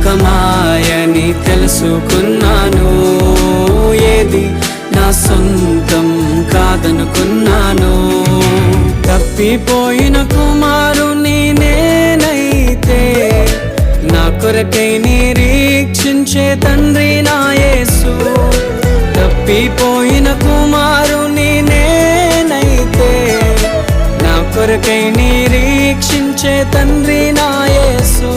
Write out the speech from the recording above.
లోకమాయని తెలుసుకున్నాను, ఏది నా సొంతం కాదనుకున్నాను. తప్పిపోయిన కుమారుని నేనైతే నా కొరకై నిరీక్షించే తండ్రి నా యేసు. తప్పిపోయిన కుమారుని నేనైతే నా కొరకై నిరీక్షించే తండ్రి నా యేసు.